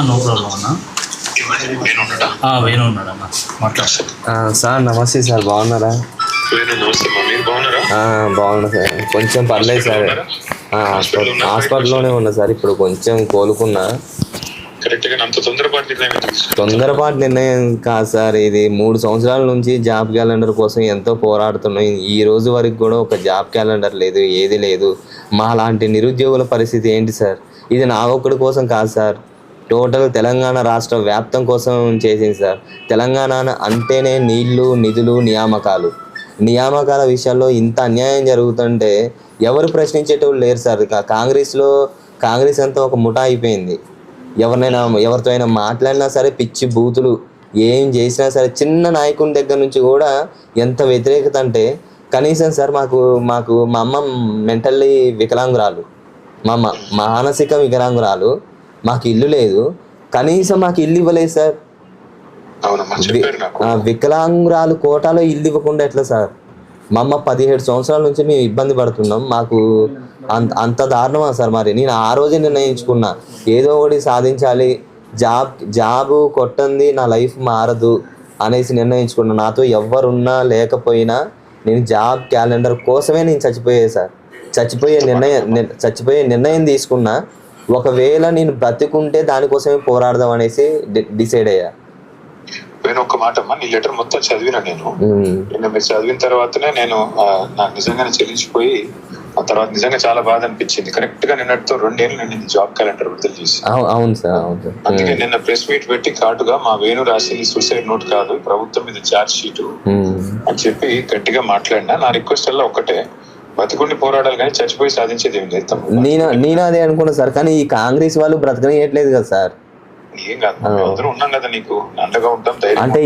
No problem అన్న. వేణు ఉన్నాడు అన్న, మాట్లాడు. సార్ నమస్తే సార్, బాగున్నారా? బాగున్నా సార్, కొంచెం పర్లేదు సార్. హాస్పిటల్లోనే ఉన్నా సార్, ఇప్పుడు కొంచెం కోలుకున్నా. తొందరపాటు నిర్ణయం కాదు సార్, ఇది 3 సంవత్సరాల నుంచి జాబ్ క్యాలెండర్ కోసం ఎంతో పోరాడుతున్నాం. ఈ రోజు వరకు కూడా ఒక జాబ్ క్యాలెండర్ లేదు, ఏది లేదు. మా లాంటి నిరుద్యోగుల పరిస్థితి ఏంటి సార్? ఇది నా ఒక్కడి కోసం కాదు సార్, టోటల్ తెలంగాణ రాష్ట్ర వ్యాప్తం కోసం చేసింది సార్. తెలంగాణ అంటేనే నీళ్లు, నిధులు, నియామకాల విషయాల్లో ఇంత అన్యాయం జరుగుతుంటే ఎవరు ప్రశ్నించేటోళ్ళు లేరు సార్. కాంగ్రెస్ అంతా ఒక ముఠా అయిపోయింది. ఎవరితో అయినా మాట్లాడినా సరే పిచ్చి బూతులు, ఏం చేసినా సరే. చిన్న నాయకుని దగ్గర నుంచి కూడా ఎంత వ్యతిరేకత అంటే, కనీసం సార్ మా అమ్మ మెంటల్లీ వికలాంగురాలు, మా మానసిక వికలాంగురాలు, మాకు ఇల్లు లేదు, కనీసం మాకు ఇల్లు ఇవ్వలేదు సార్. వికలాంగురాలు కోటాలో ఇల్లు ఇవ్వకుండా ఎట్లా సార్? మా అమ్మ 17 సంవత్సరాల నుంచి మేము ఇబ్బంది పడుతున్నాం. మాకు అంత దారుణమా సార్? మరి నేను ఆ రోజే నిర్ణయించుకున్నా, ఏదో ఒకటి సాధించాలి, జాబు కొట్టంది నా లైఫ్ మారదు అనేసి నిర్ణయించుకున్నా. నాతో ఎవరున్నా లేకపోయినా నేను జాబ్ క్యాలెండర్ కోసమే నేను చచ్చిపోయే నిర్ణయం తీసుకున్నా. ఒకవేళ నేను బ్రతికుంటే దానికోసమే పోరాడదాం అనేసి డిసైడ్ అయ్యా. నేను ఒక మాట అమ్మా, నీ లెటర్ మొత్తం చదివినా నేను మీరు చదివిన తర్వాతనే నేను నాకు నిజంగానే చెల్లించిపోయి, ఆ తర్వాత నిజంగా చాలా బాధ అనిపించింది. కరెక్ట్ గా నిన్నటితో 2 ఏళ్ళు నేను జాబ్ క్యాలెండర్ విడుదల చేసి. అవును సార్, అవును. అందుకే నిన్న ప్రెస్ మీట్ పెట్టి కాటుగా మా వేణు రాసింది సూసైడ్ నోట్ కాదు, ప్రభుత్వం మీద ఛార్జ్ షీటు అని చెప్పి గట్టిగా మాట్లాడినా. నా రిక్వెస్ట్ వల్ల ఒక్కటే, బతికుండి పోరాడాలి కానీ చచ్చిపోయి సాధించేది ఏం లేదు. నేను అదే అనుకున్నా సార్, కానీ ఈ కాంగ్రెస్ వాళ్ళు బ్రతకనియట్లేదు కదా సార్. ఏం కాదు, అందరూ ఉన్నాం కదా, నీకు అండగా ఉంటాం. అంటే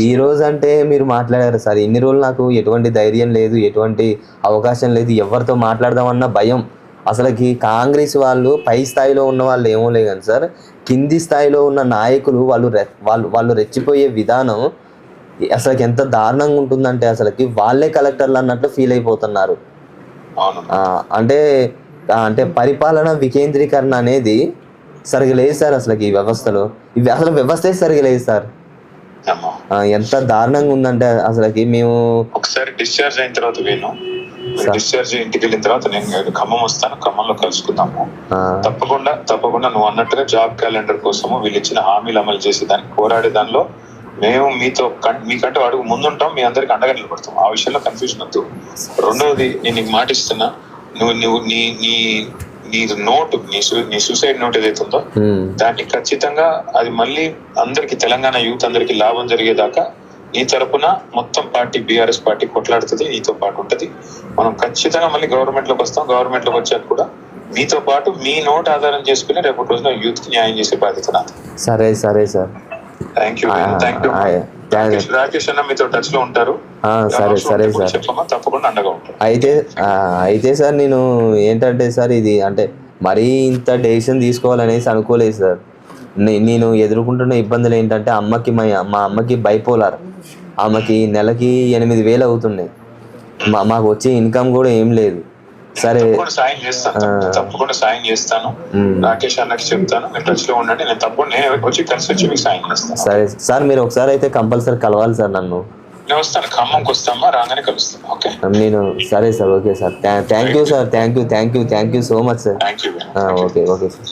ఈ రోజు అంటే మీరు మాట్లాడారు సార్, ఇన్ని రోజులు నాకు ఎటువంటి ధైర్యం లేదు, ఎటువంటి అవకాశం లేదు, ఎవరితో మాట్లాడదామన్న భయం. అసలుకి కాంగ్రెస్ వాళ్ళు పై స్థాయిలో ఉన్న వాళ్ళు ఏమో లేదు కానీ సార్, కింది స్థాయిలో ఉన్న నాయకులు వాళ్ళు రెచ్చిపోయే విధానం అసలుకి ఎంత దారుణంగా ఉంటుందంటే, అసలుకి వాళ్ళే కలెక్టర్లు అన్నట్లు ఫీల్ అయిపోతున్నారు. అంటే పరిపాలన వికేంద్రీకరణ అనేది సరిగా లేదు సార్ అసలుకి ఈ వ్యవస్థలో. అసలు వ్యవస్థే సరిగా లేదు సార్. ఎంత దారుణంగా ఉందంటే అసలుకి. మేము ఒకసారి డిశ్చార్జ్ అయిన తర్వాత ఇంటికి వెళ్ళిన తర్వాత నేను ఖమ్మం వస్తాను, ఖమ్మంలో కలుసుకుందాము. తప్పకుండా నువ్వు అన్నట్టుగా జాబ్ క్యాలెండర్ కోసము వీళ్ళు ఇచ్చిన హామీలు అమలు చేసే దానికి పోరాడే దానిలో మేము మీకంటే అడుగు ముందుంటాం, మీ అందరికి అండగా నిలబడతాం. ఆ విషయంలో కన్ఫ్యూజన్ వద్దు. రెండవది, నేను నీకు మాట ఇస్తున్నా, నువ్వు నీ నోటు, నీ సూసైడ్ నోట్ ఏదైతే ఉందో దాన్ని ఖచ్చితంగా అది మళ్ళీ అందరికి, తెలంగాణ యూత్ అందరికి లాభం జరిగేదాకా నీ తరపున మొత్తం పార్టీ, బీఆర్ఎస్ పార్టీ కొట్లాడుతుంది, నీతో పాటు ఉంటది. మనం ఖచ్చితంగా మళ్ళీ గవర్నమెంట్ లోకి వస్తాం. గవర్నమెంట్ లోకి వచ్చాక కూడా మీతో పాటు మీ నోట్ ఆధారం చేసుకుని రేపటి రోజున యూత్ కి న్యాయం చేసే బాధ్యత నాది. సరే సార్. Thank you. రాకేష్ అన్న మీతో టచ్ లో ఉంటారు. సరే సార్, చెప్పమ్మా, తప్పకుండా అండగా ఉంటారు. అయితే సార్, నేను ఏంటంటే సార్, ఇది అంటే మరీ ఇంత డెసిషన్ తీసుకోవాలనేసి అనుకోలేదు సార్. నేను ఎదుర్కొంటున్న ఇబ్బందులు ఏంటంటే, మా అమ్మకి బైపోలార్, ఆమెకి నెలకి 8,000 అవుతున్నాయి. మాకు వచ్చే ఇన్కమ్ కూడా ఏం లేదు. సరే, తప్పకుండా సాయం చేస్తాను. రాకేష్ అన్నకి చెప్తాను, నేను టచ్ లో ఉండండి. నేను తప్పకుండా కలిసి వచ్చి మీకు సాయం చేస్తాను. సరే సార్, మీరు ఒకసారి అయితే కంపల్సరీ కలవాలి సార్ నన్ను. నేను వస్తాను, ఖమ్మంకి వస్తామా, రాగానే కలుస్తాను. ఓకే సరే sir, okay sir. Thank you sir, thank you so much sir. Thank you. Okay sir.